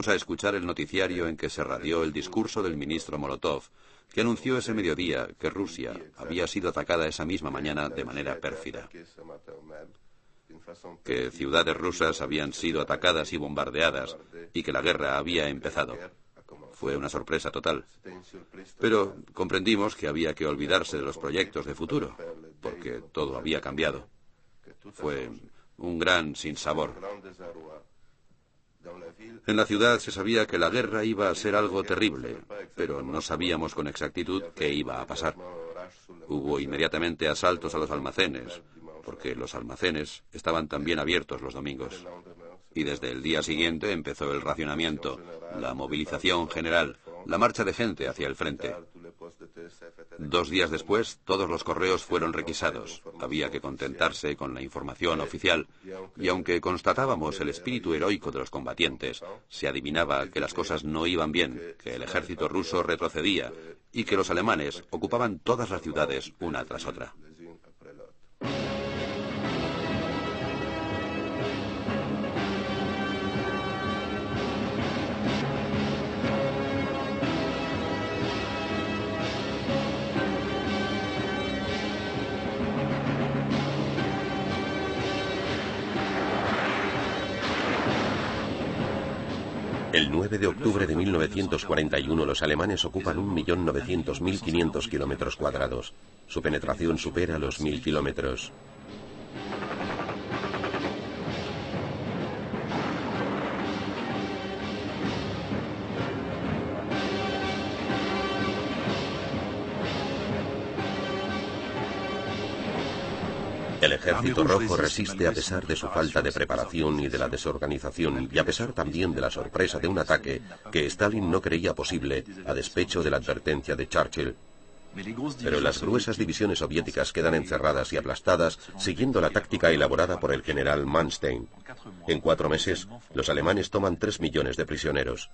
a escuchar el noticiario en que se radió el discurso del ministro Molotov, que anunció ese mediodía que Rusia había sido atacada esa misma mañana de manera pérfida, que ciudades rusas habían sido atacadas y bombardeadas y que la guerra había empezado. Fue una sorpresa total. Pero comprendimos que había que olvidarse de los proyectos de futuro, porque todo había cambiado. Fue un gran sinsabor. En la ciudad se sabía que la guerra iba a ser algo terrible, pero no sabíamos con exactitud qué iba a pasar. Hubo inmediatamente asaltos a los almacenes, porque los almacenes estaban también abiertos los domingos. Y desde el día siguiente empezó el racionamiento, la movilización general, la marcha de gente hacia el frente. 2 días después, todos los correos fueron requisados. Había que contentarse con la información oficial, y aunque constatábamos el espíritu heroico de los combatientes, se adivinaba que las cosas no iban bien, que el ejército ruso retrocedía y que los alemanes ocupaban todas las ciudades una tras otra. El 9 de octubre de 1941 los alemanes ocupan 1.900.500 kilómetros cuadrados. Su penetración supera los 1.000 kilómetros. El ejército rojo resiste a pesar de su falta de preparación y de la desorganización, y a pesar también de la sorpresa de un ataque que Stalin no creía posible, a despecho de la advertencia de Churchill. Pero las gruesas divisiones soviéticas quedan encerradas y aplastadas siguiendo la táctica elaborada por el general Manstein. En 4 meses, los alemanes toman 3 millones de prisioneros.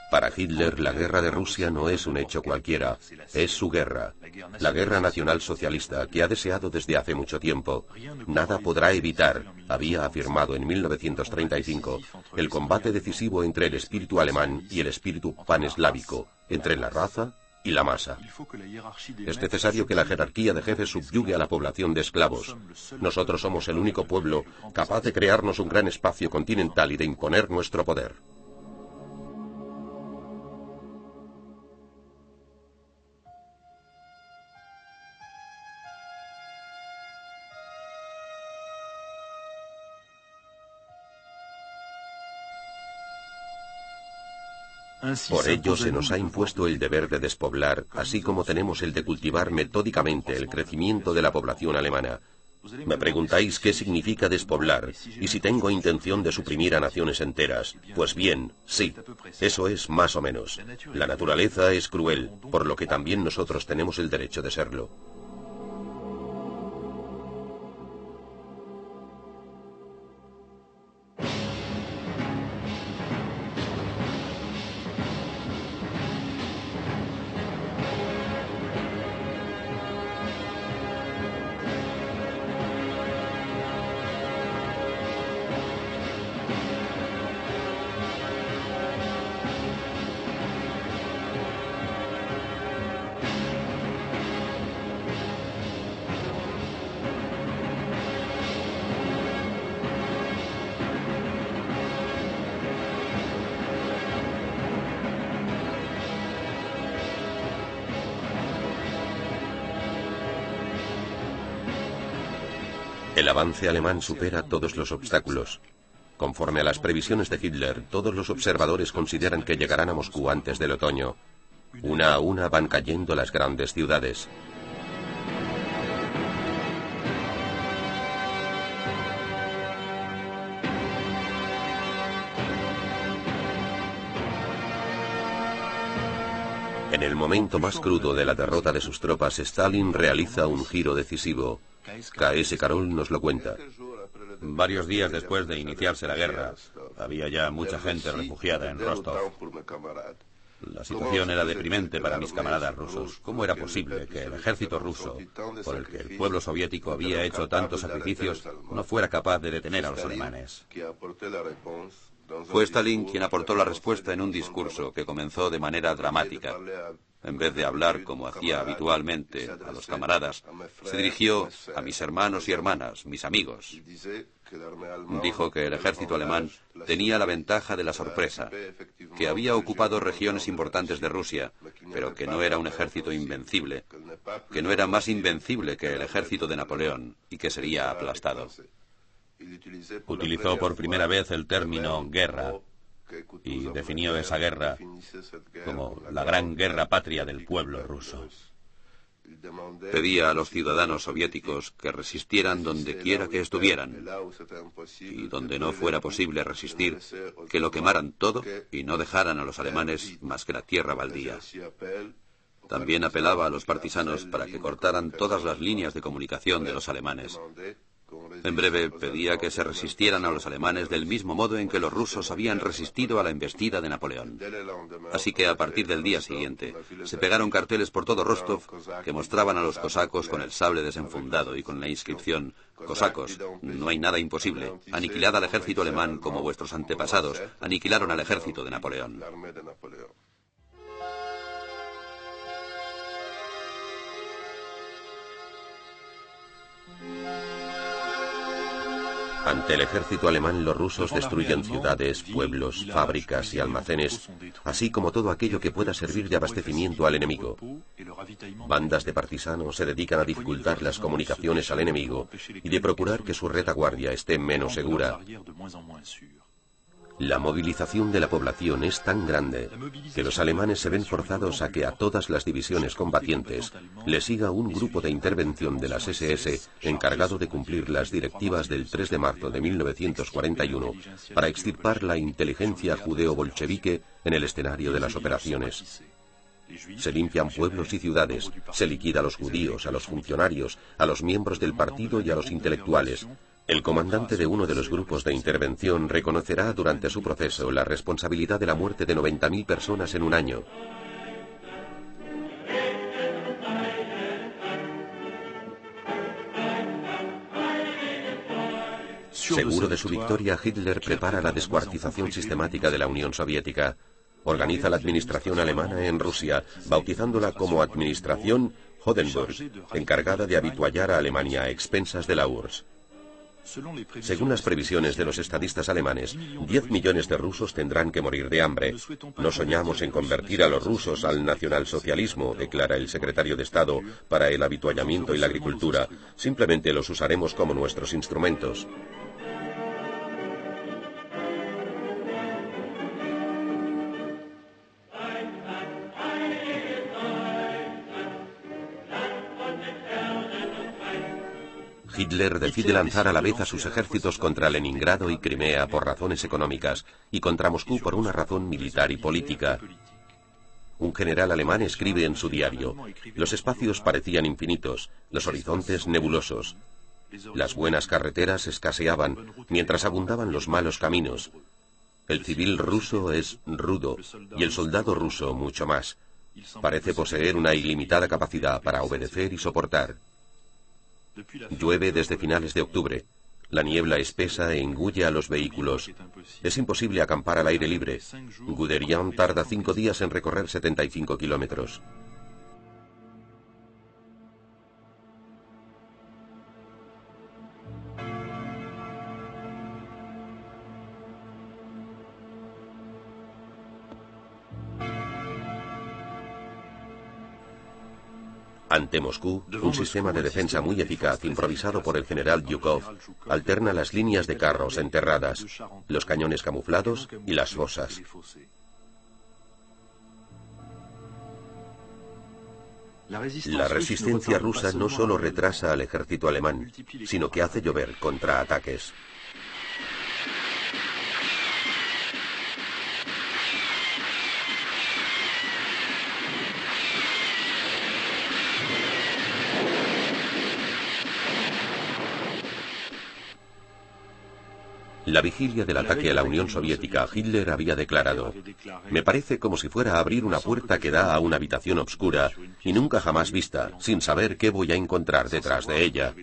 Para Hitler, la guerra de Rusia no es un hecho cualquiera, es su guerra. La guerra nacional socialista que ha deseado desde hace mucho tiempo. Nada podrá evitar, había afirmado en 1935, el combate decisivo entre el espíritu alemán y el espíritu paneslávico, entre la raza y la masa. Es necesario que la jerarquía de jefes subyugue a la población de esclavos. Nosotros somos el único pueblo capaz de crearnos un gran espacio continental y de imponer nuestro poder. Por ello se nos ha impuesto el deber de despoblar, así como tenemos el de cultivar metódicamente el crecimiento de la población alemana. Me preguntáis qué significa despoblar y si tengo intención de suprimir a naciones enteras. Pues bien, sí, eso es más o menos. La naturaleza es cruel, por lo que también nosotros tenemos el derecho de serlo. El avance alemán supera todos los obstáculos. Conforme a las previsiones de Hitler, todos los observadores consideran que llegarán a Moscú antes del otoño. Una a una van cayendo las grandes ciudades. En el momento más crudo de la derrota de sus tropas, Stalin realiza un giro decisivo. K.S. Carroll nos lo cuenta. Varios días después de iniciarse la guerra, había ya mucha gente refugiada en Rostov. La situación era deprimente para mis camaradas rusos. ¿Cómo era posible que el ejército ruso, por el que el pueblo soviético había hecho tantos sacrificios, no fuera capaz de detener a los alemanes? Fue Stalin quien aportó la respuesta en un discurso que comenzó de manera dramática. En vez de hablar como hacía habitualmente a los camaradas, se dirigió a mis hermanos y hermanas, mis amigos. Dijo que el ejército alemán tenía la ventaja de la sorpresa, que había ocupado regiones importantes de Rusia, pero que no era un ejército invencible, que no era más invencible que el ejército de Napoleón y que sería aplastado. Utilizó por primera vez el término guerra y definió esa guerra como la gran guerra patria del pueblo ruso. Pedía a los ciudadanos soviéticos que resistieran donde quiera que estuvieran, y donde no fuera posible resistir, que lo quemaran todo y no dejaran a los alemanes más que la tierra baldía. También apelaba a los partisanos para que cortaran todas las líneas de comunicación de los alemanes. En breve, pedía que se resistieran a los alemanes del mismo modo en que los rusos habían resistido a la embestida de Napoleón. Así que a partir del día siguiente, se pegaron carteles por todo Rostov que mostraban a los cosacos con el sable desenfundado y con la inscripción: «Cosacos, no hay nada imposible. Aniquilad al ejército alemán como vuestros antepasados aniquilaron al ejército de Napoleón». Ante el ejército alemán, los rusos destruyen ciudades, pueblos, fábricas y almacenes, así como todo aquello que pueda servir de abastecimiento al enemigo. Bandas de partisanos se dedican a dificultar las comunicaciones al enemigo y de procurar que su retaguardia esté menos segura. La movilización de la población es tan grande que los alemanes se ven forzados a que a todas las divisiones combatientes le siga un grupo de intervención de las SS encargado de cumplir las directivas del 3 de marzo de 1941 para extirpar la inteligencia judeo-bolchevique en el escenario de las operaciones. Se limpian pueblos y ciudades, se liquida a los judíos, a los funcionarios, a los miembros del partido y a los intelectuales. El comandante de uno de los grupos de intervención reconocerá durante su proceso la responsabilidad de la muerte de 90.000 personas en un año. Seguro de su victoria, Hitler prepara la descuartización sistemática de la Unión Soviética. Organiza la administración alemana en Rusia, bautizándola como Administración Hindenburg, encargada de habituallar a Alemania a expensas de la URSS. Según las previsiones de los estadistas alemanes, 10 millones de rusos tendrán que morir de hambre. No soñamos en convertir a los rusos al nacionalsocialismo, declara el secretario de Estado, para el habituallamiento y la agricultura. Simplemente los usaremos como nuestros instrumentos. Hitler decide lanzar a la vez a sus ejércitos contra Leningrado y Crimea por razones económicas y contra Moscú por una razón militar y política. Un general alemán escribe en su diario: los espacios parecían infinitos, los horizontes nebulosos. Las buenas carreteras escaseaban, mientras abundaban los malos caminos. El civil ruso es rudo y el soldado ruso mucho más. Parece poseer una ilimitada capacidad para obedecer y soportar. Llueve desde finales de octubre. La niebla espesa e engulle a los vehículos. Es imposible acampar al aire libre. Guderian tarda 5 días en recorrer 75 kilómetros. Ante Moscú, un sistema de defensa muy eficaz, improvisado por el general Yukov, alterna las líneas de carros enterradas, los cañones camuflados y las fosas. La resistencia rusa no solo retrasa al ejército alemán, sino que hace llover contraataques. La vigilia del ataque a la Unión Soviética, Hitler había declarado: «Me parece como si fuera a abrir una puerta que da a una habitación oscura y nunca jamás vista, sin saber qué voy a encontrar detrás de ella».